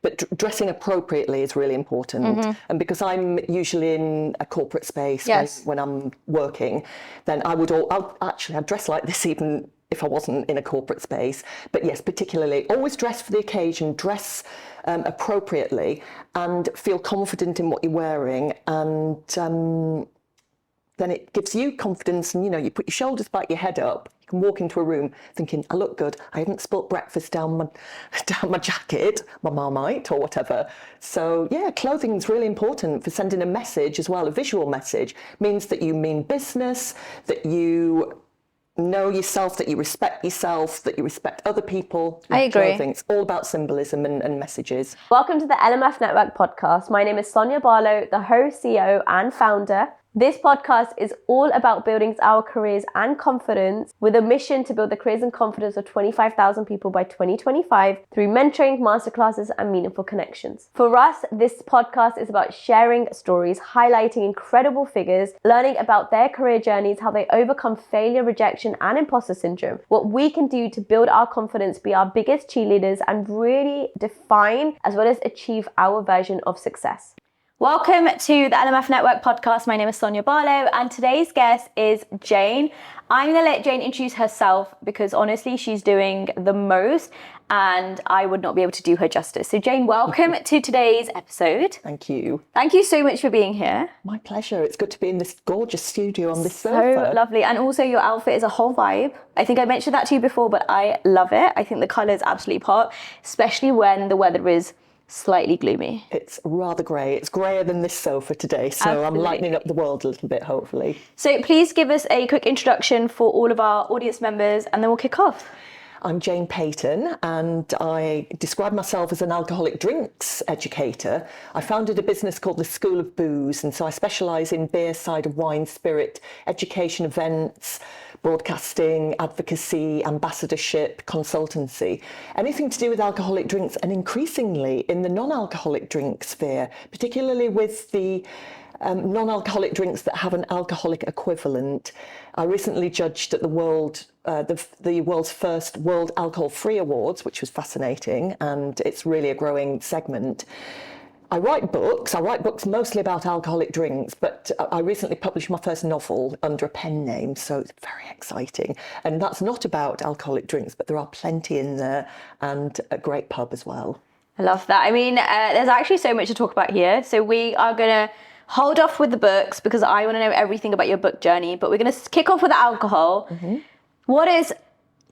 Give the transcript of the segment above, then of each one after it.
But dressing appropriately is really important. And because I'm usually in a corporate space when I'm working, then I'd dress like this even if I wasn't in a corporate space. But yes, particularly always dress for the occasion, dress appropriately and feel confident in what you're wearing. And then it gives you confidence, and you put your shoulders back, your head up. You can walk into a room thinking, I look good. I haven't spilt breakfast down my jacket, my Marmite or whatever. So yeah, clothing is really important for sending a message as well. A visual message means that you mean business, that you know yourself, that you respect other people. I agree. Clothing. It's all about symbolism and messages. Welcome to the LMF Network podcast. My name is Sonya Barlow, the host, CEO and founder. This podcast is all about building our careers and confidence with a mission to build the careers and confidence of 25,000 people by 2025 through mentoring, masterclasses, and meaningful connections. For us, this podcast is about sharing stories, highlighting incredible figures, learning about their career journeys, how they overcome failure, rejection, and imposter syndrome, what we can do to build our confidence, be our biggest cheerleaders, and really define as well as achieve our version of success. Welcome to the LMF Network podcast. My name is Sonya Barlow and today's guest is Jane. I'm going to let Jane introduce herself because honestly, she's doing the most and I would not be able to do her justice. So Jane, welcome to today's episode. Thank you. Thank you so much for being here. My pleasure. It's good to be in this gorgeous studio on this sofa. So lovely. And also your outfit is a whole vibe. I think I mentioned that to you before, but I love it. I think the colours absolutely pop, especially when the weather is slightly gloomy. It's rather grey. It's greyer than this sofa today, so absolutely. I'm lightening up the world a little bit, hopefully. So please give us a quick introduction for all of our audience members and then we'll kick off. I'm Jane Payton and I describe myself as an alcoholic drinks educator. I founded a business called the School of Booze, and so I specialise in beer, cider, wine, spirit, education events, broadcasting, advocacy, ambassadorship, consultancy, anything to do with alcoholic drinks, and increasingly in the non-alcoholic drink sphere, particularly with the non-alcoholic drinks that have an alcoholic equivalent. I recently judged at the world's first World Alcohol Free Awards, which was fascinating, and it's really a growing segment. I write books mostly about alcoholic drinks, but I recently published my first novel under a pen name, so it's very exciting. And that's not about alcoholic drinks, but there are plenty in there and a great pub as well. I love that. I mean, there's actually so much to talk about here. So we are going to hold off with the books because I want to know everything about your book journey, but we're going to kick off with the alcohol. Mm-hmm. What does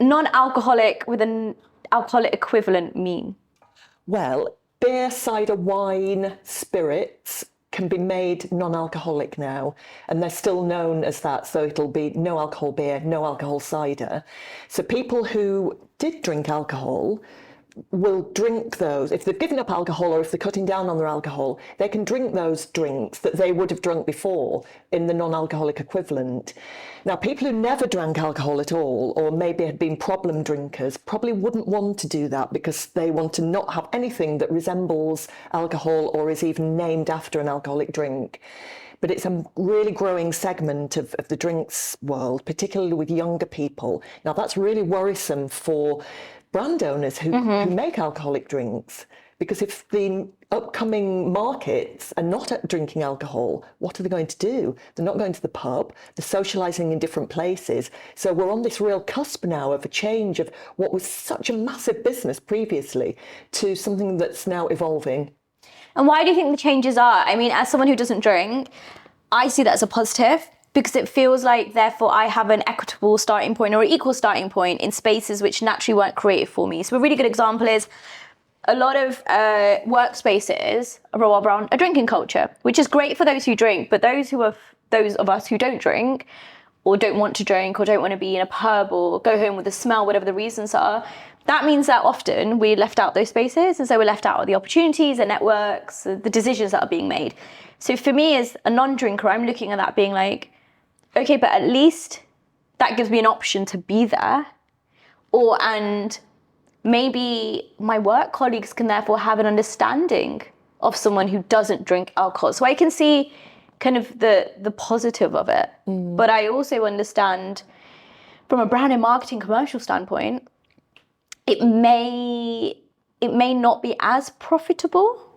non-alcoholic with an alcoholic equivalent mean? Well, beer, cider, wine, spirits can be made non-alcoholic now, and they're still known as that. So it'll be no alcohol beer, no alcohol cider. So people who did drink alcohol will drink those. If they've given up alcohol or if they're cutting down on their alcohol, they can drink those drinks that they would have drunk before in the non-alcoholic equivalent. Now, people who never drank alcohol at all, or maybe had been problem drinkers, probably wouldn't want to do that because they want to not have anything that resembles alcohol or is even named after an alcoholic drink. But it's a really growing segment of the drinks world, particularly with younger people. Now, that's really worrisome for brand owners who make alcoholic drinks, because if the upcoming markets are not drinking alcohol, what are they going to do? They're not going to the pub, they're socialising in different places. So we're on this real cusp now of a change of what was such a massive business previously to something that's now evolving. And why do you think the changes are? I mean, as someone who doesn't drink, I see that as a positive, because it feels like, therefore, I have an equitable starting point or equal starting point in spaces which naturally weren't created for me. So a really good example is a lot of workspaces revolve around a drinking culture, which is great for those who drink, but those of us who don't drink or don't want to drink or don't want to be in a pub or go home with a smell, whatever the reasons are, that means that often we're left out those spaces, and so we're left out of the opportunities, the networks, the decisions that are being made. So for me as a non-drinker, I'm looking at that being like, okay, but at least that gives me an option to be there. And maybe my work colleagues can therefore have an understanding of someone who doesn't drink alcohol. So I can see kind of the positive of it. Mm. But I also understand from a brand and marketing commercial standpoint, it may it may not be as profitable,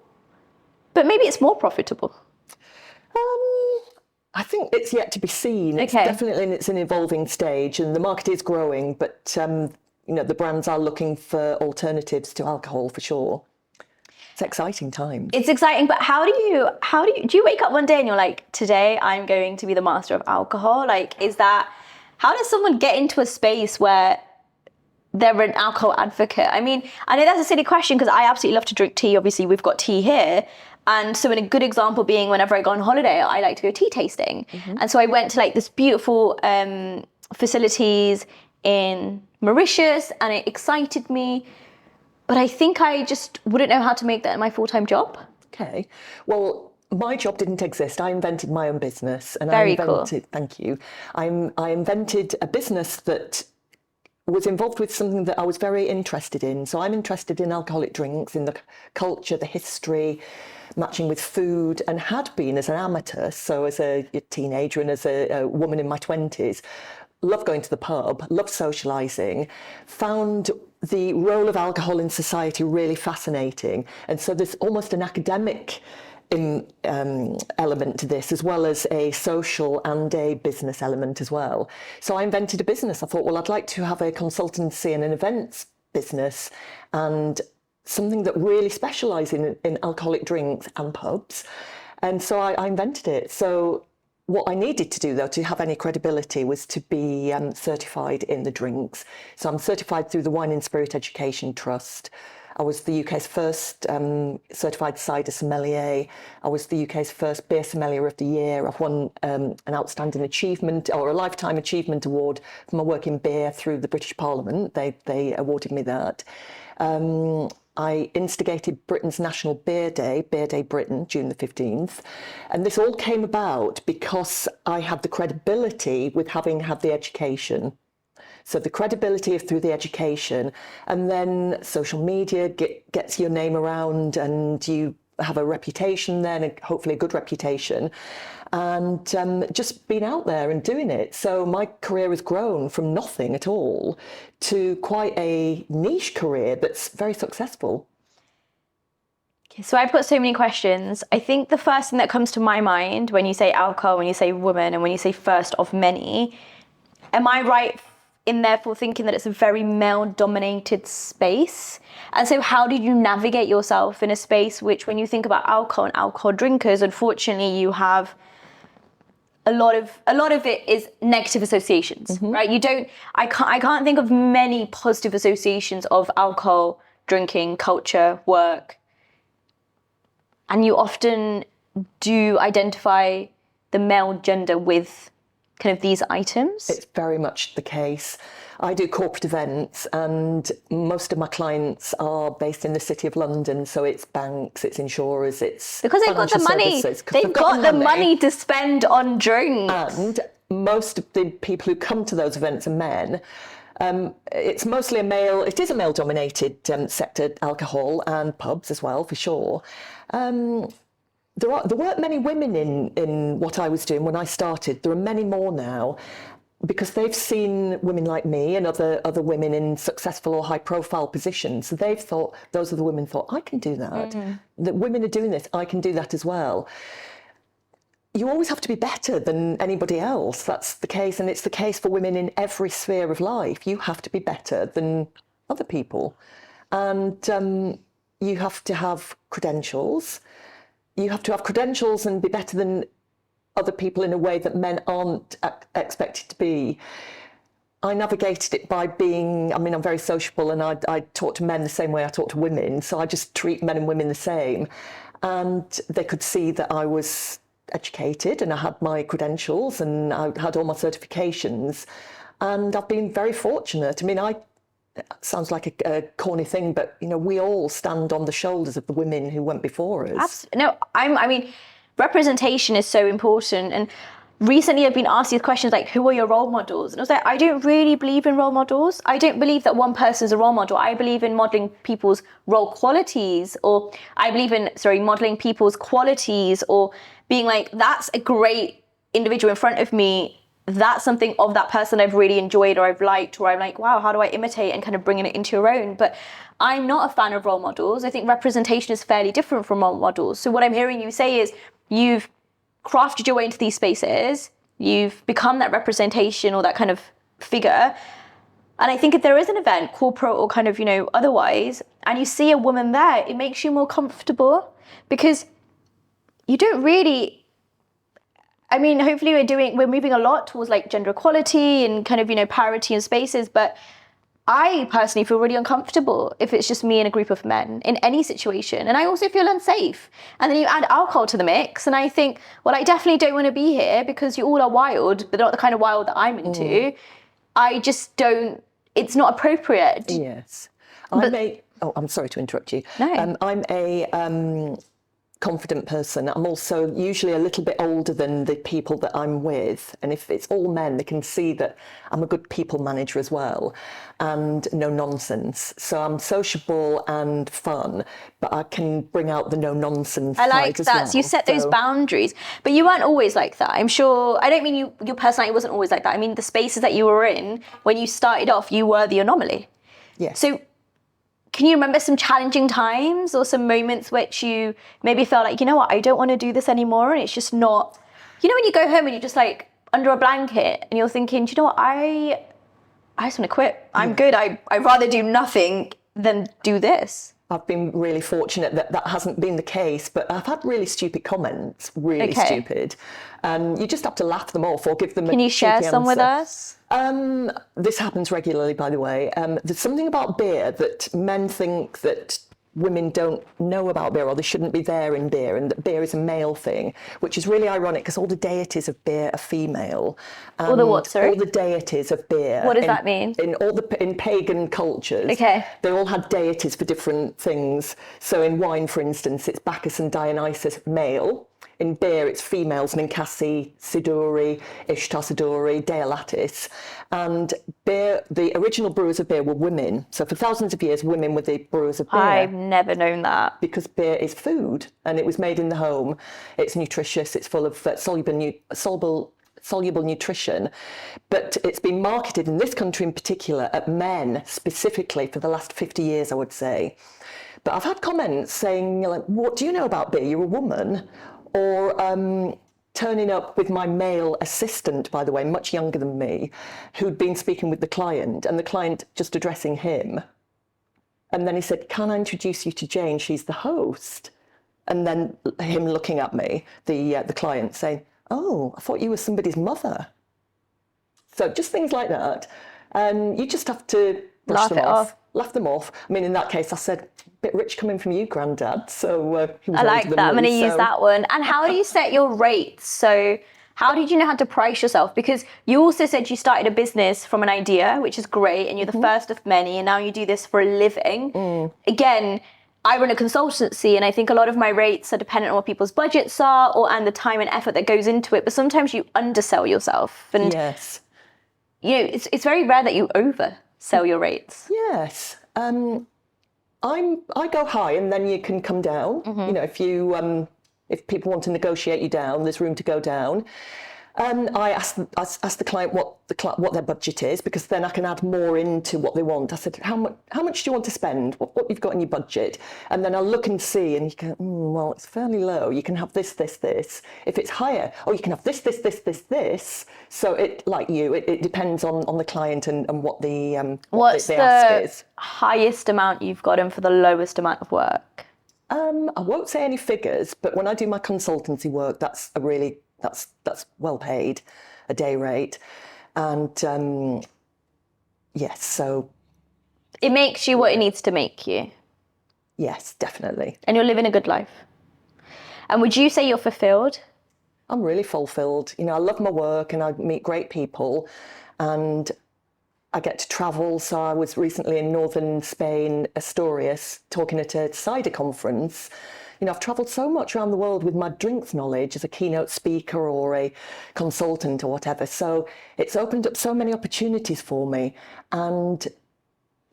but maybe it's more profitable. I think it's yet to be seen. It's Okay. definitely it's an evolving stage, and the market is growing, but the brands are looking for alternatives to alcohol for sure. It's exciting times. It's exciting, but how do you wake up one day and you're like, today I'm going to be the master of alcohol? Like, how does someone get into a space where they're an alcohol advocate? I mean, I know that's a silly question because I absolutely love to drink tea. Obviously, we've got tea here. And so a good example being whenever I go on holiday, I like to go tea tasting. And so I went to like this beautiful facilities in Mauritius and it excited me. But I think I just wouldn't know how to make that my full-time job. Okay. Well, my job didn't exist. I invented my own business. And Very cool. Thank you. I invented a business that was involved with something that I was very interested in. So I'm interested in alcoholic drinks, in the culture, the history, matching with food, and had been as an amateur, so as a teenager and as a woman in my 20s, loved going to the pub, loved socialising, found the role of alcohol in society really fascinating. And so there's almost an academic element to this, as well as a social and a business element as well. So I invented a business. I thought, well, I'd like to have a consultancy and an events business and something that really specialises in alcoholic drinks and pubs. And so I invented it. So what I needed to do, though, to have any credibility was to be certified in the drinks. So I'm certified through the Wine and Spirit Education Trust. I was the UK's first certified cider sommelier. I was the UK's first beer sommelier of the year. I've won an outstanding achievement or a lifetime achievement award for my work in beer through the British Parliament. They awarded me that. I instigated Britain's National Beer Day Britain, June the 15th. And this all came about because I had the credibility with having had the education. So the credibility through the education, and then social media gets your name around and you have a reputation then, and hopefully a good reputation, and just being out there and doing it. So my career has grown from nothing at all to quite a niche career that's very successful. So I've got so many questions. I think the first thing that comes to my mind when you say alcohol, when you say woman, and when you say first of many, am I right in therefore thinking that it's a very male-dominated space? And so how did you navigate yourself in a space which, when you think about alcohol and alcohol drinkers, unfortunately you have a lot of it is negative associations, right? I can't think of many positive associations of alcohol, drinking, culture, work. And you often do identify the male gender with kind of these items. It's very much the case. I do corporate events and most of my clients are based in the City of London, so it's banks, it's insurers, it's because they've got the money. They've got the money to spend on drinks. And most of the people who come to those events are men. It's mostly it is a male-dominated sector, alcohol and pubs as well, for sure. There weren't many women in what I was doing when I started. There are many more now because they've seen women like me and other women in successful or high-profile positions. So those are the women thought, I can do that. The women are doing this, I can do that as well. You always have to be better than anybody else. That's the case, and it's the case for women in every sphere of life. You have to be better than other people. And you have to have credentials. You have to have credentials and be better than other people in a way that men aren't expected to be. I navigated it by I'm very sociable and I talk to men the same way I talk to women. So I just treat men and women the same. And they could see that I was educated and I had my credentials and I had all my certifications. And I've been very fortunate. I mean, it sounds like a corny thing, but we all stand on the shoulders of the women who went before us. No, I mean, representation is so important. And recently I've been asked these questions like, who are your role models? And I was like, I don't really believe in role models. I don't believe that one person is a role model. I believe in modeling people's role qualities, or I believe in, modeling people's qualities, or being like, that's a great individual in front of me. that's something of that person I've really enjoyed or I've liked, or I'm like, wow, how do I imitate, and kind of bringing it into your own. But I'm not a fan of role models. I think representation is fairly different from role models. So what I'm hearing you say is you've crafted your way into these spaces, you've become that representation or that kind of figure. And I think if there is an event, corporate or kind of, otherwise, and you see a woman there, it makes you more comfortable, because you don't really, hopefully we're moving a lot towards like gender equality and kind of, parity in spaces. But I personally feel really uncomfortable if it's just me and a group of men in any situation. And I also feel unsafe. And then you add alcohol to the mix. And I think, well, I definitely don't want to be here because you all are wild, but not the kind of wild that I'm into. I just don't, it's not appropriate. Yes. I'm sorry to interrupt you. No. I'm a confident person. I'm also usually a little bit older than the people that I'm with. And if it's all men, they can see that I'm a good people manager as well, and no nonsense. So I'm sociable and fun, but I can bring out the no nonsense I like side as that. well. So you set those boundaries, but you weren't always like that. I'm sure, I don't mean your personality wasn't always like that. I mean, the spaces that you were in, when you started off, you were the anomaly. Yes. So can you remember some challenging times or some moments which you maybe felt like, you know what, I don't want to do this anymore, and it's just not, when you go home and you're just like under a blanket and you're thinking, do you know what, I just want to quit. I'm good. I'd rather do nothing than do this. I've been really fortunate that hasn't been the case, but I've had really stupid comments, really stupid. You just have to laugh them off or give them a cheeky answer. Can you share some with us? This happens regularly, by the way. There's something about beer that men think that women don't know about beer, or they shouldn't be there in beer, and that beer is a male thing, which is really ironic because all the deities of beer are female. All the what, sorry? All the deities of beer. What does that mean? In pagan cultures, they all had deities for different things. So in wine, for instance, it's Bacchus and Dionysus, male. In beer, it's females, Ninkasi, Siduri, Ishtar Siduri, Deolatis. And beer, the original brewers of beer were women. So for thousands of years, women were the brewers of beer. I've never known that. Because beer is food, and it was made in the home. It's nutritious, it's full of soluble nutrition, but it's been marketed in this country in particular at men specifically for the last 50 years, I would say. But I've had comments saying, like, what do you know about beer? You're a woman. Or turning up with my male assistant, by the way, much younger than me, who'd been speaking with the client, and the client just addressing him. And then he said, can I introduce you to Jane? She's the host. And then him looking at me, the client, saying, oh, I thought you were somebody's mother. So just things like that. You just have to brush them off. Laugh them off. I mean, in that case, I said, a bit rich coming from you, Grandad. So he was I like that. I'm going to use that one. And how do you set your rates? So how did you know how to price yourself? Because you also said you started a business from an idea, which is great, and you're the first of many, and now you do this for a living. Again, I run a consultancy, and I think a lot of my rates are dependent on what people's budgets are and the time and effort that goes into it. But sometimes you undersell yourself. And yes. It's very rare that you oversell your rates. Yes. I go high, and then you can come down. If people want to negotiate you down, there's room to go down. I ask the client what their budget is, because then I can add more into what they want. I said, how much do you want to spend? What you've got in your budget? And then I'll look and see, and you go, well, it's fairly low. You can have this. If it's higher, you can have this. So it depends on the client and what the What's the ask is. Highest amount you've gotten for the lowest amount of work? I won't say any figures, but when I do my consultancy work, that's well paid, a day rate. And yes, so. It makes you what it needs to make you. Yes, definitely. And you're living a good life. And would you say you're fulfilled? I'm really fulfilled. I love my work, and I meet great people, and I get to travel. So I was recently in northern Spain, Asturias, talking at a cider conference. I've travelled so much around the world with my drinks knowledge as a keynote speaker or a consultant or whatever. So it's opened up so many opportunities for me. And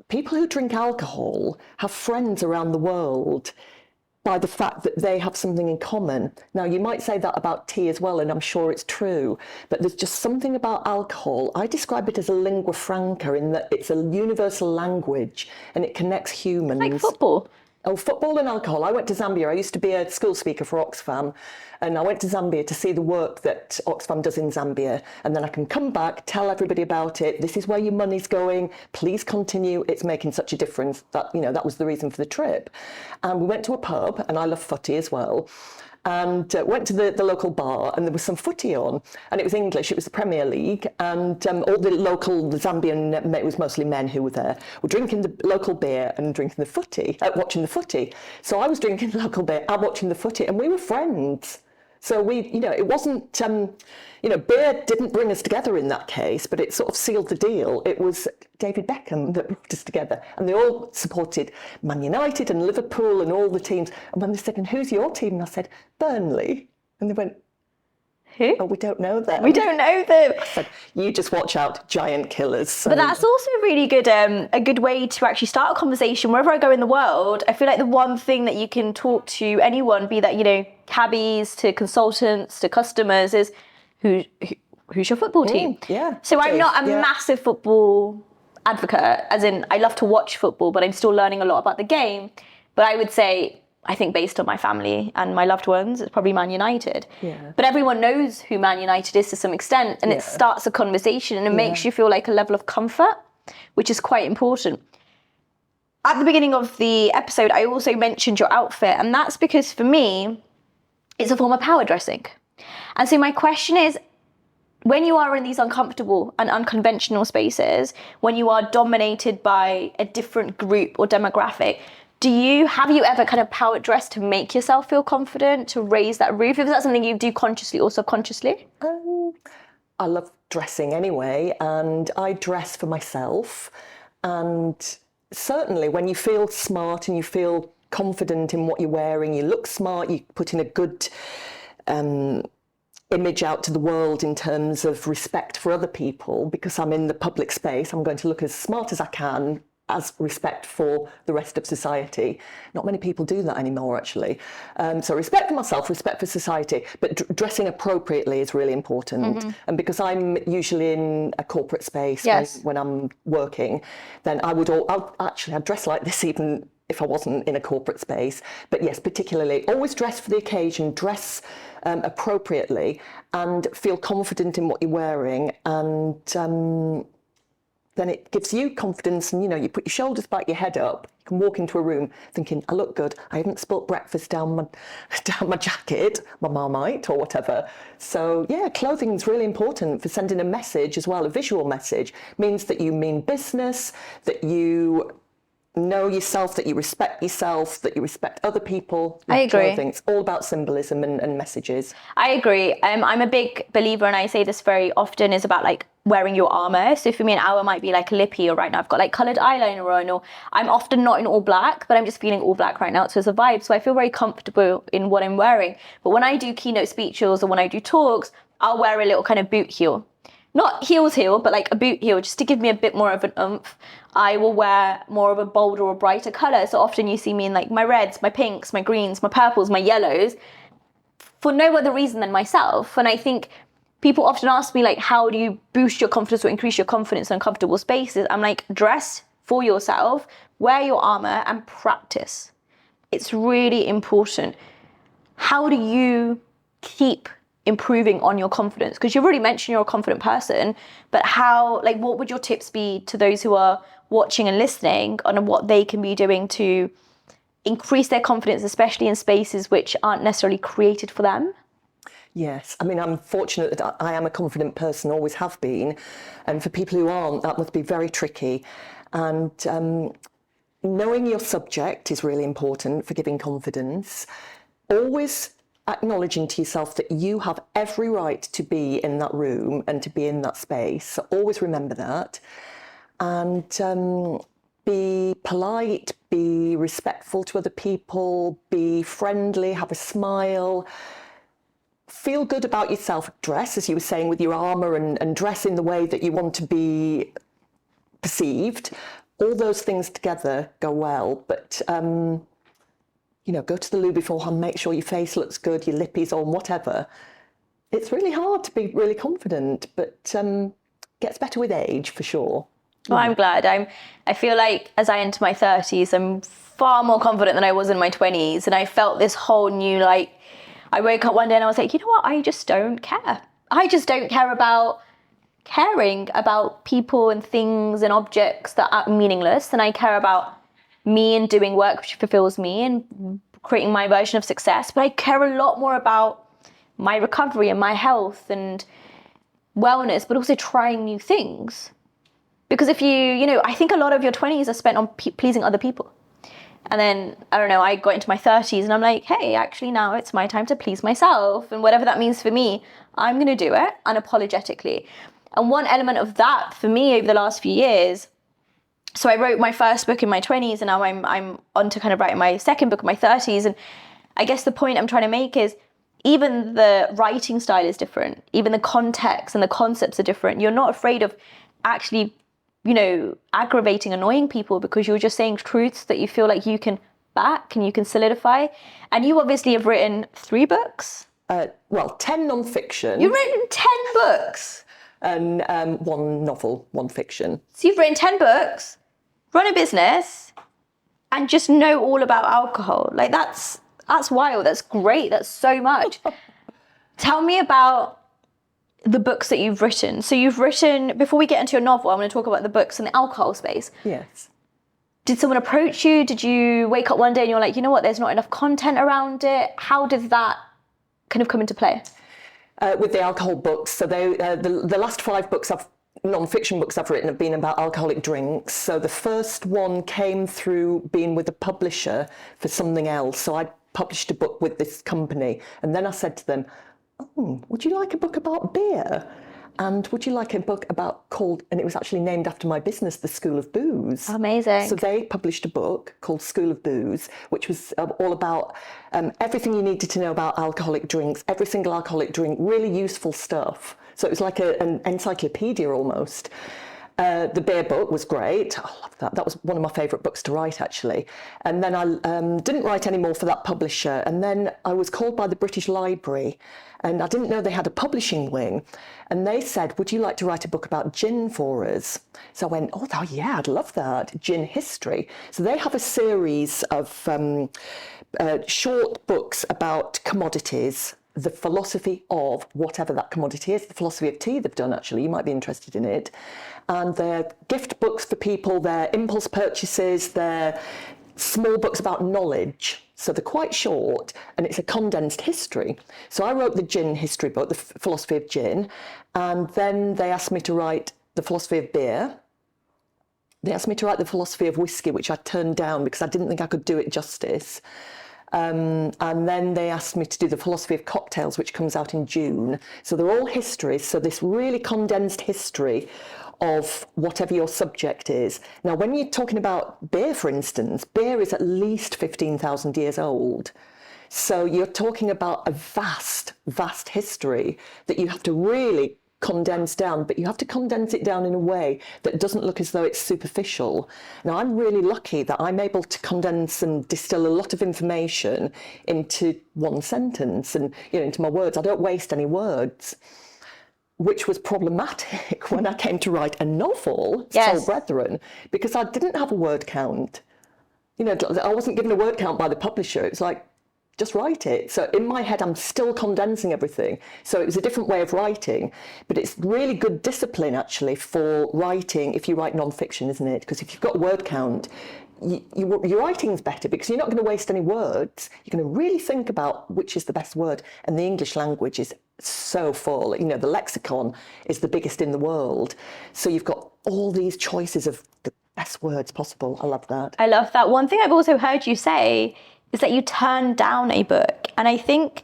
people who drink alcohol have friends around the world by the fact that they have something in common. Now, you might say that about tea as well, and I'm sure it's true, but there's just something about alcohol. I describe it as a lingua franca, in that it's a universal language and it connects humans. Like football. Oh, football and alcohol. I went to Zambia. I used to be a school speaker for Oxfam, and I went to Zambia to see the work that Oxfam does in Zambia. And then I can come back, tell everybody about it. This is where your money's going. Please continue. It's making such a difference. That, you know, that was the reason for the trip. And we went to a pub, and I love footy as well. And went to the local bar, and there was some footy on, and it was English. It was the Premier League, and all the local Zambian, it was mostly men who were there, were drinking the local beer and drinking the footy, watching the footy. So I was drinking local beer and watching the footy, and we were friends. So we, you know, it wasn't, you know, beer didn't bring us together in that case, but it sort of sealed the deal. It was David Beckham that brought us together, and they all supported Man United and Liverpool and all the teams. And when they said, "And who's your team?" and I said, "Burnley," and they went, "Who? Oh, we don't know them. We don't know them." I said, "You just watch out, giant killers." So. But that's also a really good, a good way to actually start a conversation. Wherever I go in the world, I feel like the one thing that you can talk to anyone, be that, you know, cabbies to consultants to customers, is who's your football team? Yeah. So I'm not a massive football advocate, as in I love to watch football, but I'm still learning a lot about the game. But I would say, I think based on my family and my loved ones, it's probably Man United. Yeah. But everyone knows who Man United is to some extent, and it starts a conversation, and it makes you feel like a level of comfort, which is quite important. At the beginning of the episode, I also mentioned your outfit, and that's because for me, it's a form of power dressing. And so my question is, when you are in these uncomfortable and unconventional spaces, when you are dominated by a different group or demographic, have you ever kind of power dressed to make yourself feel confident, to raise that roof? Is that something you do consciously or subconsciously? I love dressing anyway, and I dress for myself. And certainly when you feel smart and you feel confident in what you're wearing, you look smart, you put in a good image out to the world in terms of respect for other people, because I'm in the public space, I'm going to look as smart as I can, as respect for the rest of society. Not many people do that anymore, actually. So respect for myself, respect for society, but dressing appropriately is really important. And because I'm usually in a corporate space when I'm working, then I'd dress like this even if I wasn't in a corporate space. But yes, particularly, always dress for the occasion, dress appropriately, and feel confident in what you're wearing, and then it gives you confidence, and, you know, you put your shoulders back, your head up, you can walk into a room thinking, I look good, I haven't spilt breakfast down my jacket, my Marmite or whatever. So yeah, clothing is really important for sending a message as well. A visual message means that you mean business, that you know yourself, that you respect other people. I agree. Clothing. It's all about symbolism and messages. I agree. I'm a big believer, and I say this very often, is about like wearing your armor. So for me, an hour might be like lippy, or right now I've got like colored eyeliner on, or I'm often not in all black, but I'm just feeling all black right now. So it's a vibe. So I feel very comfortable in what I'm wearing. But when I do keynote speeches or when I do talks, I'll wear a little kind of boot heel. Not heels heel, but like a boot heel, just to give me a bit more of an oomph. I will wear more of a bolder or brighter color. So often you see me in like my reds, my pinks, my greens, my purples, my yellows, for no other reason than myself. And I think people often ask me, like, how do you boost your confidence or increase your confidence in uncomfortable spaces? I'm like, dress for yourself, wear your armor, and practice. It's really important. How do you keep improving on your confidence? Because you've already mentioned you're a confident person, but what would your tips be to those who are watching and listening on what they can be doing to increase their confidence, especially in spaces which aren't necessarily created for them? Yes, I mean, I'm fortunate that I am a confident person, always have been. And for people who aren't, that must be very tricky. And knowing your subject is really important for giving confidence. Always acknowledging to yourself that you have every right to be in that room and to be in that space. So always remember that. And be polite, be respectful to other people, be friendly, have a smile. Feel good about yourself. Dress, as you were saying, with your armour, and dress in the way that you want to be perceived. All those things together go well. But go to the loo beforehand, make sure your face looks good, your lippies on, whatever. It's really hard to be really confident, but gets better with age for sure. Well, I'm glad. I feel like as I enter my 30s, I'm far more confident than I was in my 20s. And I felt this whole new, I woke up one day and I was like, you know what? I just don't care. I just don't care about caring about people and things and objects that are meaningless. And I care about me and doing work which fulfills me and creating my version of success. But I care a lot more about my recovery and my health and wellness, but also trying new things. Because if I think a lot of your 20s are spent on pleasing other people. And then, I don't know, I got into my 30s and I'm like, hey, actually now it's my time to please myself. And whatever that means for me, I'm going to do it unapologetically. And one element of that for me over the last few years, so I wrote my first book in my 20s and now I'm on to kind of writing my second book in my 30s. And I guess the point I'm trying to make is even the writing style is different. Even the context and the concepts are different. You're not afraid of actually aggravating, annoying people because you're just saying truths that you feel like you can back and you can solidify. And you obviously have written 3 books. 10 non-fiction. You've written 10 books. And 1 novel, 1 fiction. So you've written 10 books, run a business, and just know all about alcohol. Like that's wild. That's great. That's so much. Tell me about the books that you've written. So you've written, before we get into your novel, I'm going to talk about the books in the alcohol space. Yes. Did someone approach you? Did you wake up one day and you're like, you know what, there's not enough content around it? How did that kind of come into play? With the alcohol books, so the last 5 books non-fiction books I've written have been about alcoholic drinks. So the first one came through being with a publisher for something else. So I published a book with this company, and then I said to them, oh, would you like a book about beer? And would you like a book and it was actually named after my business, The School of Booze. Amazing. So they published a book called School of Booze, which was all about everything you needed to know about alcoholic drinks, every single alcoholic drink, really useful stuff. So it was like an encyclopedia almost. The beer book was great. I love that. That was one of my favourite books to write, actually. And then I didn't write any more for that publisher. And then I was called by the British Library, and I didn't know they had a publishing wing. And they said, would you like to write a book about gin for us? So I went, oh yeah, I'd love that. Gin history. So they have a series of short books about commodities, the philosophy of whatever that commodity is. The philosophy of tea they've done, actually. You might be interested in it. And they're gift books for people, they're impulse purchases, they're small books about knowledge. So they're quite short, and it's a condensed history. So I wrote the gin history book, the philosophy of gin, and then they asked me to write the philosophy of beer. They asked me to write the philosophy of whiskey, which I turned down because I didn't think I could do it justice. And then they asked me to do the philosophy of cocktails, which comes out in June. So they're all histories. So this really condensed history of whatever your subject is. Now, when you're talking about beer, for instance, beer is at least 15,000 years old. So you're talking about a vast, vast history that you have to really condense down, but you have to condense it down in a way that doesn't look as though it's superficial. Now, I'm really lucky that I'm able to condense and distill a lot of information into 1 sentence and, into my words. I don't waste any words, which was problematic when I came to write a novel, Yes. Soul Brethren, because I didn't have a word count. I wasn't given a word count by the publisher. It's like, just write it. So in my head, I'm still condensing everything. So it was a different way of writing, but it's really good discipline actually for writing if you write non-fiction, isn't it? Because if you've got a word count, your writing's better because you're not going to waste any words. You're going to really think about which is the best word. And the English language is so full. The lexicon is the biggest in the world. So you've got all these choices of the best words possible. I love that. I love that. One thing I've also heard you say is that you turned down a book. And I think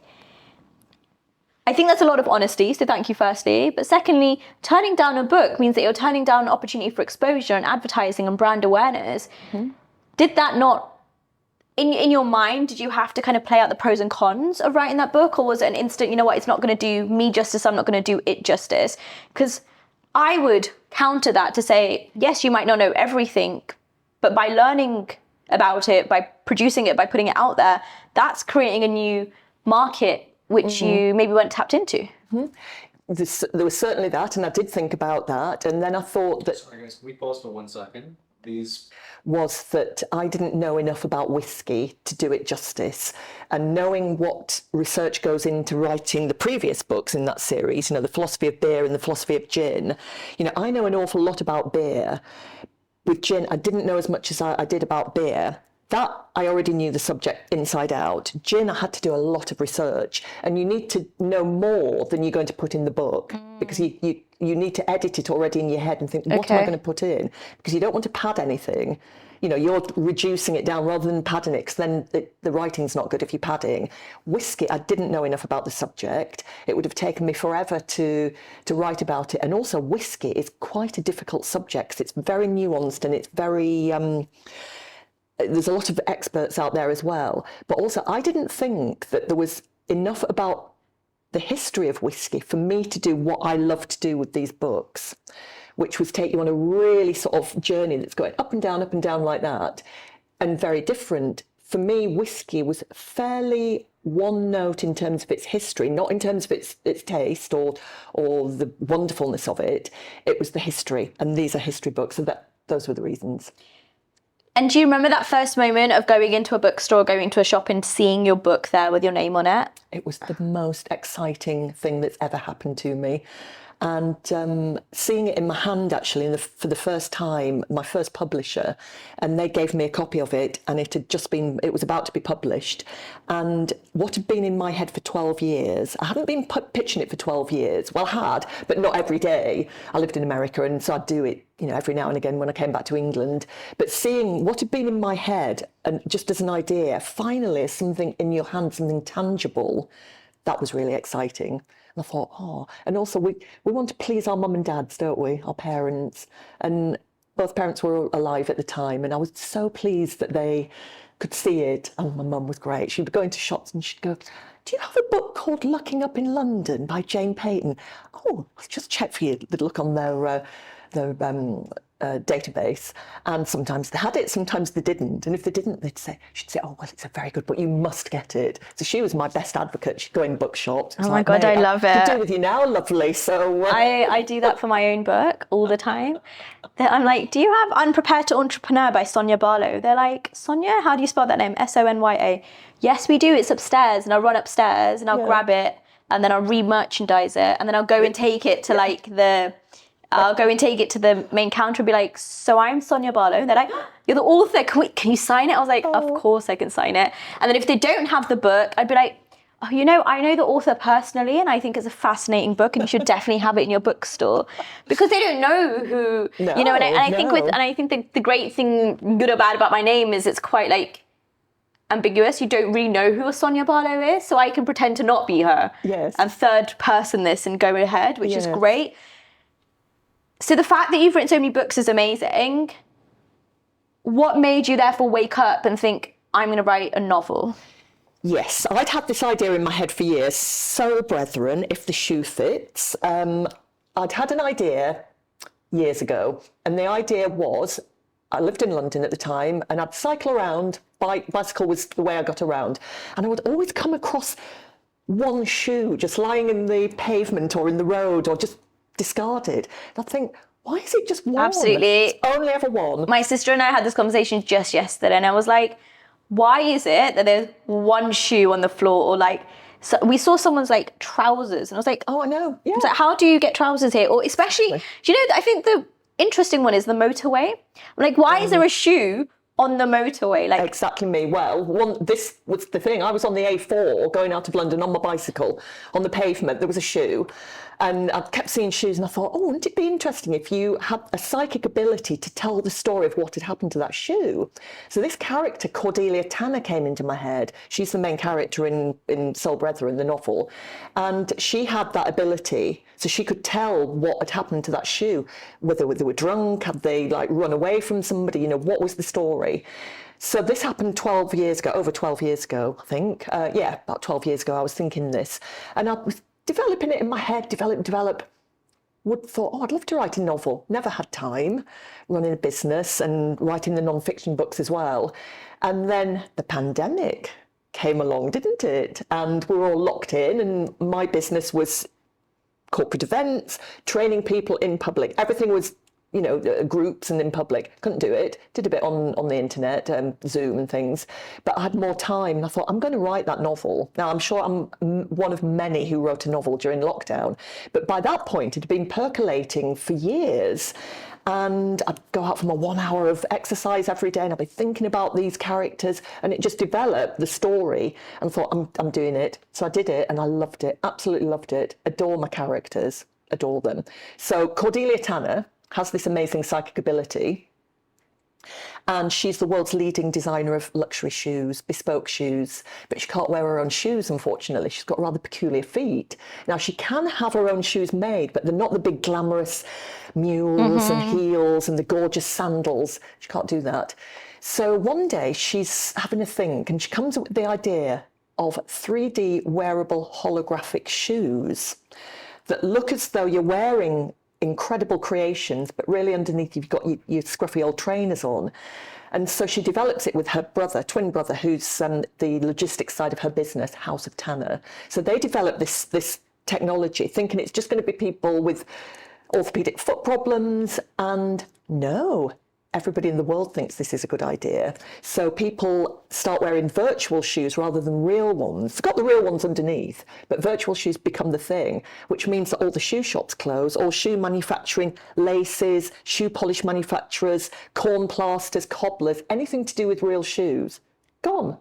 that's a lot of honesty, so thank you firstly. But secondly, turning down a book means that you're turning down an opportunity for exposure and advertising and brand awareness. Mm-hmm. Did that not, in your mind, did you have to kind of play out the pros and cons of writing that book? Or was it an instant, you know what, it's not going to do me justice, I'm not going to do it justice? Because I would counter that to say, yes, you might not know everything, but by learning about it, by producing it, by putting it out there, that's creating a new market which you maybe weren't tapped into. There was certainly that, and I did think about that, and then I thought that... Sorry guys, can we pause for 1 second? These... was that I didn't know enough about whiskey to do it justice. And knowing what research goes into writing the previous books in that series, the philosophy of beer and the philosophy of gin, I know an awful lot about beer. With gin, I didn't know as much as I did about beer. That I already knew the subject inside out. Gin, I had to do a lot of research, and you need to know more than you're going to put in the book, because you need to edit it already in your head and think, what am I going to put in? Because you don't want to pad anything. You're reducing it down rather than padding it, because then the writing's not good if you're padding. Whiskey, I didn't know enough about the subject. It would have taken me forever to write about it. And also whiskey is quite a difficult subject, 'cause it's very nuanced and it's very... there's a lot of experts out there as well. But also, I didn't think that there was enough about the history of whiskey for me to do what I love to do with these books, which was take you on a really sort of journey that's going up and down like that, and very different. For me, whiskey was fairly one note in terms of its history, not in terms of its taste or the wonderfulness of it. It was the history, and these are history books, so those were the reasons. And do you remember that first moment of going into a bookstore, going to a shop and seeing your book there with your name on it? It was the most exciting thing that's ever happened to me. And seeing it in my hand, actually, for the first time, my first publisher, and they gave me a copy of it, and it was about to be published. And what had been in my head for 12 years, I hadn't been pitching it for 12 years. Well, I had, but not every day. I lived in America, and so I'd do it, every now and again when I came back to England. But seeing what had been in my head, and just as an idea, finally something in your hand, something tangible, that was really exciting. And I thought, and also we want to please our mum and dads, don't we? Our parents. And both parents were alive at the time, and I was so pleased that they could see it. And my mum was great. She'd go into shops and she'd go, "Do you have a book called Looking Up in London by Jane Peyton?" "Oh, I'll just check for you." They'd look on their database, and sometimes they had it, sometimes they didn't. And if they didn't, she'd say, "Oh, well, it's a very good book, you must get it." So she was my best advocate. She'd go in bookshops. Oh my God, I love it. I could do with you now, lovely. So I do that for my own book all the time. I'm like, "Do you have Unprepared to Entrepreneur by Sonya Barlow?" They're like, "Sonya, how do you spell that name?" Sonya. "Yes, we do. It's upstairs." And I'll run upstairs and I'll grab it, and then I'll re-merchandise it, and then I'll go and take it to I'll go and take it to the main counter and be like, "So I'm Sonya Barlow." And they're like, "You're the author. Can you sign it?" I was like, "Of course I can sign it." And then if they don't have the book, I'd be like, "Oh, I know the author personally, and I think it's a fascinating book, and you should definitely have it in your bookstore," because they don't know who, And I think the great thing, good or bad, about my name is it's quite like ambiguous. You don't really know who a Sonya Barlow is, so I can pretend to not be her. Yes. And third person this and go ahead, which is great. So the fact that you've written so many books is amazing. What made you therefore wake up and think, "I'm going to write a novel"? Yes, I'd had this idea in my head for years. Soul Brethren, if the shoe fits. I'd had an idea years ago, and the idea was, I lived in London at the time, and I'd cycle around. Bicycle was the way I got around, and I would always come across one shoe just lying in the pavement or in the road or just discarded. And I think, why is it just one? Absolutely. It's only ever one. My sister and I had this conversation just yesterday, and I was like, why is it that there's one shoe on the floor? Or so we saw someone's trousers, and I was like, "Oh, I know." Yeah. I was like, "How do you get trousers here?" Or especially, I think the interesting one is the motorway. Why is there a shoe on the motorway? Exactly me. Well, this was the thing. I was on the A4 going out of London on my bicycle. On the pavement, there was a shoe. And I kept seeing shoes, and I thought, wouldn't it be interesting if you had a psychic ability to tell the story of what had happened to that shoe? So this character, Cordelia Tanner, came into my head. She's the main character in Soul Brethren, the novel. And she had that ability, so she could tell what had happened to that shoe, whether they were drunk, had they run away from somebody, what was the story? So this happened 12 years ago, over 12 years ago, I think. About 12 years ago, I was thinking this. And I was developing it in my head, develop. thought, oh, I'd love to write a novel. Never had time, running a business and writing the non-fiction books as well. And then the pandemic came along, didn't it? And we were all locked in, and my business was corporate events, training people in public. Everything was, groups and in public. Couldn't do it. Did a bit on the internet, Zoom and things. But I had more time, and I thought, I'm going to write that novel. Now, I'm sure I'm one of many who wrote a novel during lockdown. But by that point, it had been percolating for years. And I'd go out for my 1 hour of exercise every day, and I'd be thinking about these characters, and it just developed the story, and thought, I'm doing it. So I did it, and I loved it, absolutely loved it. Adore my characters, adore them. So Cordelia Tanner has this amazing psychic ability, and she's the world's leading designer of luxury shoes, bespoke shoes, but she can't wear her own shoes, unfortunately. She's got rather peculiar feet. Now, she can have her own shoes made, but they're not the big glamorous mules and heels and the gorgeous sandals. She can't do that. So one day she's having a think, and she comes up with the idea of 3D wearable holographic shoes that look as though you're wearing incredible creations, but really underneath you've got your scruffy old trainers on. And so she develops it with her brother, twin brother, who's the logistics side of her business, House of Tanner. So they developed this technology, thinking it's just going to be people with orthopedic foot problems, and no, everybody in the world thinks this is a good idea. So people start wearing virtual shoes rather than real ones. They've got the real ones underneath, but virtual shoes become the thing, which means that all the shoe shops close, all shoe manufacturing, laces, shoe polish manufacturers, corn plasters, cobblers, anything to do with real shoes, gone.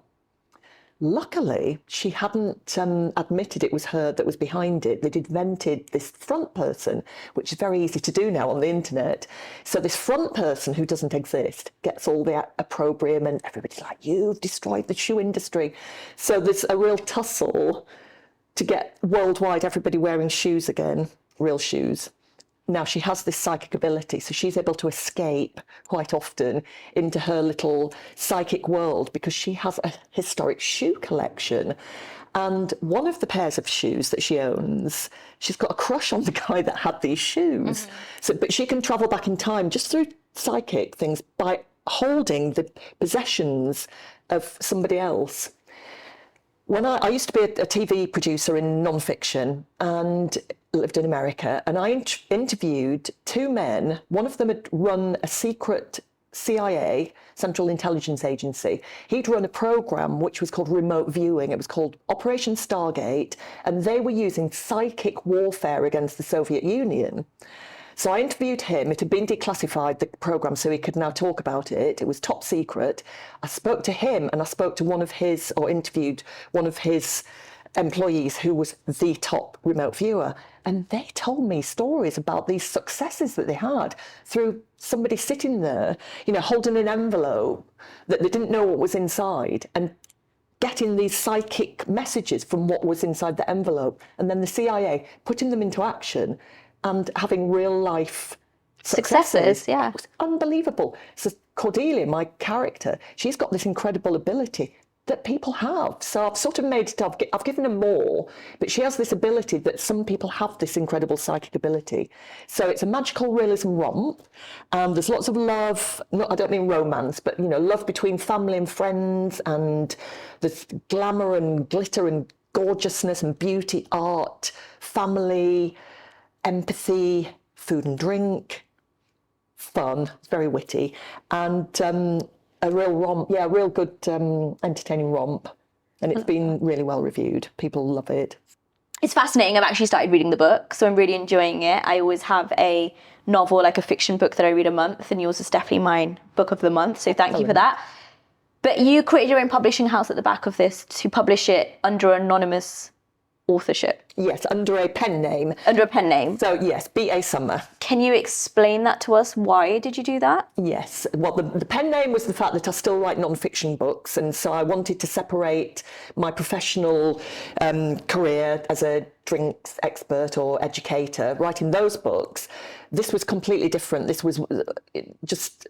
Luckily, she hadn't admitted it was her that was behind it. They'd invented this front person, which is very easy to do now on the internet. So this front person, who doesn't exist, gets all the opprobrium, and everybody's like, you've destroyed the shoe industry. So there's a real tussle to get worldwide everybody wearing shoes again, real shoes. Now, she has this psychic ability, so she's able to escape quite often into her little psychic world, because she has a historic shoe collection. And one of the pairs of shoes that she owns, she's got a crush on the guy that had these shoes. But she can travel back in time just through psychic things by holding the possessions of somebody else. When I used to be a TV producer in non-fiction and lived in America, and I interviewed two men. One of them had run a secret CIA, Central Intelligence Agency. He'd run a program which was called remote viewing. It was called Operation Stargate, and they were using psychic warfare against the Soviet Union. So I interviewed him. It had been declassified, the program, so he could now talk about it. It was top secret. I spoke to him, and I spoke to interviewed one of his employees who was the top remote viewer. And they told me stories about these successes that they had through somebody sitting there, holding an envelope that they didn't know what was inside, and getting these psychic messages from what was inside the envelope, and then the CIA putting them into action and having real life successes. Yeah. It was unbelievable. So Cordelia, my character, she's got this incredible ability that people have. So I've sort of made it up. I've given her more, but she has this ability that some people have, this incredible psychic ability. So it's a magical realism romp. There's lots of love. I don't mean romance, but love between family and friends, and there's glamour and glitter and gorgeousness and beauty, art, family, empathy, food and drink, fun, it's very witty, and a real romp, a real good entertaining romp. And it's been really well reviewed. People love it. It's fascinating. I've actually started reading the book, so I'm really enjoying it. I always have a novel, like a fiction book that I read a month, and yours is definitely my book of the month, so thank you for that. But you created your own publishing house at the back of this to publish it under anonymous authorship. Yes, under a pen name. Under a pen name. So yes, B.A. Summer. Can you explain that to us? Why did you do that? Yes. Well, the pen name was the fact that I still write non-fiction books, and so I wanted to separate my professional career as a drinks expert or educator, writing those books. This was completely different. This was just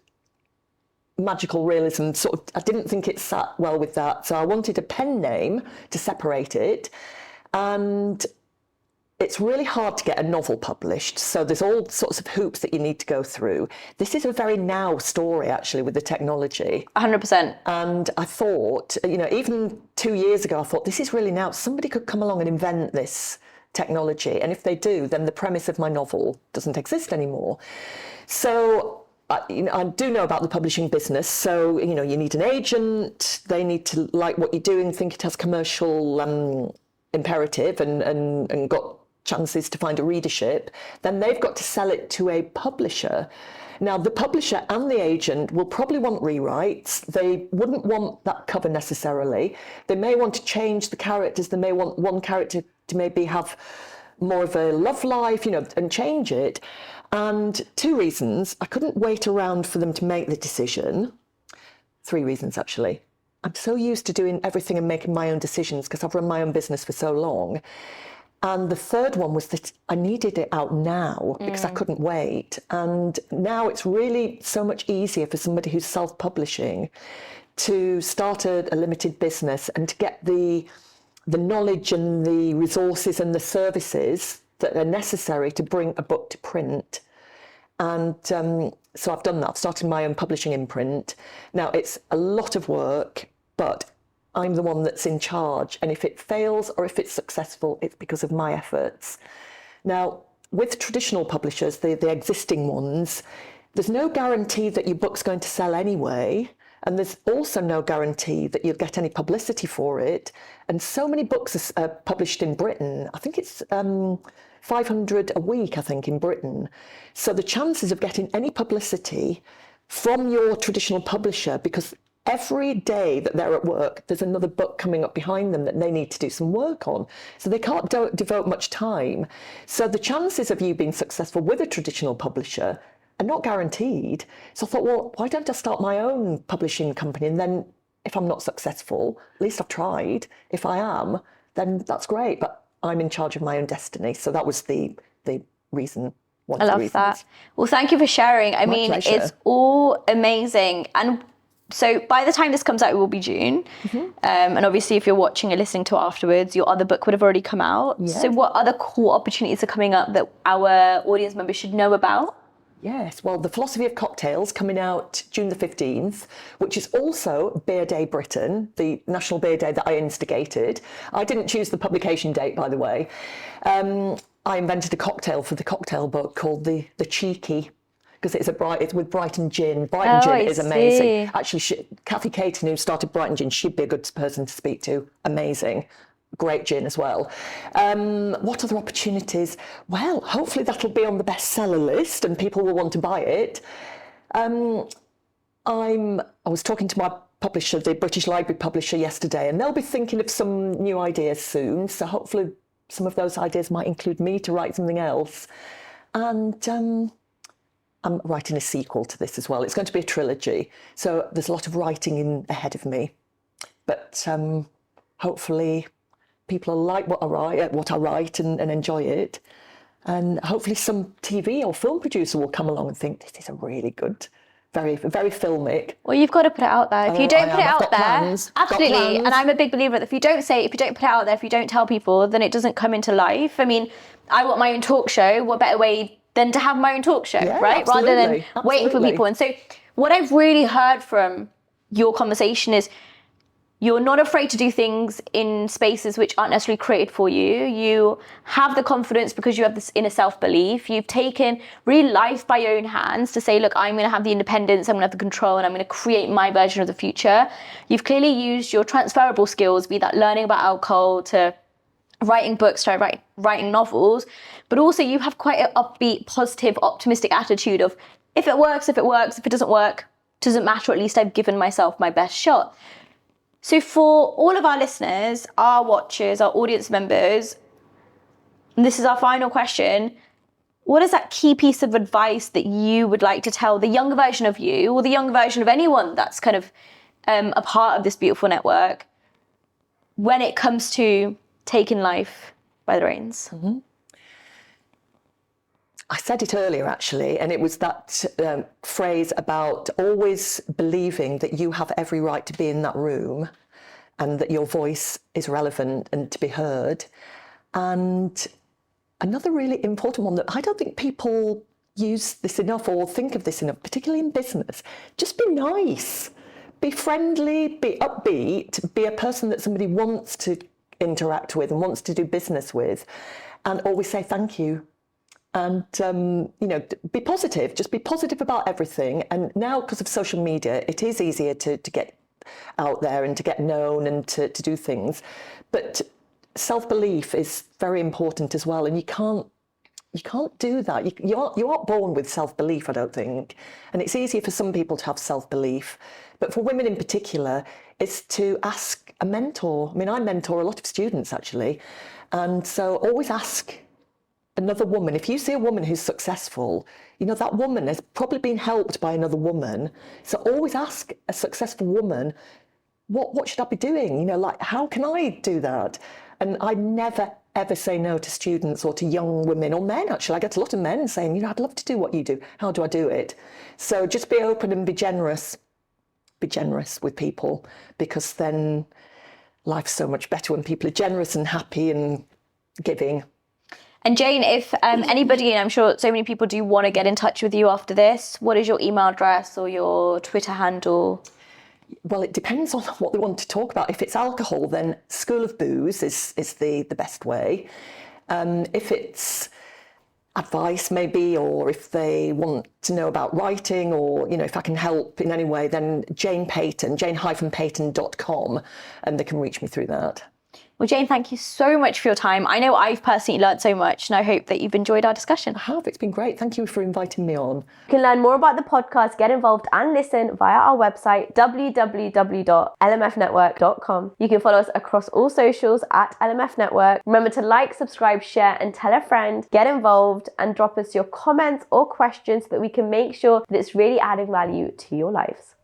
magical realism. I didn't think it sat well with that, so I wanted a pen name to separate it. And it's really hard to get a novel published. So there's all sorts of hoops that you need to go through. This is a very now story, actually, with the technology. 100%. And I thought, even 2 years ago, I thought, this is really now. Somebody could come along and invent this technology. And if they do, then the premise of my novel doesn't exist anymore. So I do know about the publishing business. So, you need an agent. They need to like what you're doing, think it has commercial imperative and got chances to find a readership. Then they've got to sell it to a publisher. Now, the publisher and the agent will probably want rewrites. They wouldn't want that cover necessarily. They may want to change the characters. They may want one character to maybe have more of a love life, and change it. And 2 reasons. I couldn't wait around for them to make the decision. 3 reasons, actually. I'm so used to doing everything and making my own decisions because I've run my own business for so long. And the third one was that I needed it out now because I couldn't wait. And now it's really so much easier for somebody who's self-publishing to start a limited business and to get the knowledge and the resources and the services that are necessary to bring a book to print. And so I've done that. I've started my own publishing imprint. Now, it's a lot of work, but I'm the one that's in charge. And if it fails or if it's successful, it's because of my efforts. Now, with traditional publishers, the existing ones, there's no guarantee that your book's going to sell anyway. And there's also no guarantee that you'll get any publicity for it. And so many books are published in Britain. I think it's 500 a week, I think, in Britain. So the chances of getting any publicity from your traditional publisher, because every day that they're at work, there's another book coming up behind them that they need to do some work on. So they can't devote much time. So the chances of you being successful with a traditional publisher are not guaranteed. So I thought, well, why don't I start my own publishing company? And then if I'm not successful, at least I've tried. If I am, then that's great. But I'm in charge of my own destiny. So that was the reason. I love that. Well, thank you for sharing. I mean, pleasure. It's all amazing. And so by the time this comes out, it will be June. And obviously, if you're watching and listening to afterwards, your other book would have already come out. Yeah. So what other cool opportunities are coming up that our audience members should know about? Yes, well, The Philosophy of Cocktails coming out June the 15th, which is also Beer Day Britain, the National Beer Day that I instigated. I didn't choose the publication date, by the way. I invented a cocktail for the cocktail book called the Cheeky, because it's with Brighton Gin. Brighton Gin is amazing. Actually, Kathy Caton, who started Brighton Gin, she'd be a good person to speak to. Amazing. Great gin as well. What other opportunities? Well, hopefully that'll be on the bestseller list and people will want to buy it. I was talking to my publisher, the British Library publisher, yesterday, and they'll be thinking of some new ideas soon. So hopefully some of those ideas might include me to write something else. And I'm writing a sequel to this as well. It's going to be a trilogy. So there's a lot of writing ahead of me. But hopefully people like what I write and enjoy it. And hopefully some TV or film producer will come along and think, this is a really good, very, very filmic. Well, you've got to put it out there. If you don't put it out there, plans. absolutely. And I'm a big believer that if you don't put it out there, if you don't tell people, then it doesn't come into life. I mean, I want my own talk show. What better way than to have my own talk show, right? Absolutely. Rather than waiting for people. And so what I've really heard from your conversation is you're not afraid to do things in spaces which aren't necessarily created for you. You have the confidence because you have this inner self-belief. You've taken really life by your own hands to say, look, I'm going to have the independence, I'm going to have the control, and I'm going to create my version of the future. You've clearly used your transferable skills, be that learning about alcohol to writing books, to writing novels, but also you have quite an upbeat, positive, optimistic attitude of if it works, if it doesn't work, doesn't matter, at least I've given myself my best shot. So for all of our listeners, our watchers, our audience members, and this is our final question, what is that key piece of advice that you would like to tell the younger version of you or the younger version of anyone that's kind of a part of this beautiful network when it comes to taking life by the reins? Mm-hmm. I said it earlier, actually, and it was that phrase about always believing that you have every right to be in that room and that your voice is relevant and to be heard. And another really important one that I don't think people use this enough or think of this enough, particularly in business. Just be nice, be friendly, be upbeat, be a person that somebody wants to interact with and wants to do business with, and always say thank you. And, be positive, just be positive about everything. And now, because of social media, it is easier to get out there and to get known and to do things. But self-belief is very important as well. And you can't do that. You aren't born with self-belief, I don't think. And it's easier for some people to have self-belief. But for women in particular, it's to ask a mentor. I mean, I mentor a lot of students, actually. And so always ask another woman. If you see a woman who's successful, that woman has probably been helped by another woman. So always ask a successful woman, what should I be doing? How can I do that? And I never, ever say no to students or to young women or men, actually. I get a lot of men saying, I'd love to do what you do. How do I do it? So just be open and be generous. Be generous with people, because then life's so much better when people are generous and happy and giving. And Jane, if anybody, and I'm sure so many people do want to get in touch with you after this, what is your email address or your Twitter handle? Well, it depends on what they want to talk about. If it's alcohol, then School of Booze is the best way. If it's advice maybe, or if they want to know about writing, or if I can help in any way, then Jane Payton, jane-payton.com, and they can reach me through that. Well, Jane, thank you so much for your time. I know I've personally learned so much, and I hope that you've enjoyed our discussion. I have. It's been great. Thank you for inviting me on. You can learn more about the podcast, get involved and listen via our website, www.lmfnetwork.com. You can follow us across all socials at LMF Network. Remember to like, subscribe, share and tell a friend. Get involved and drop us your comments or questions so that we can make sure that it's really adding value to your lives.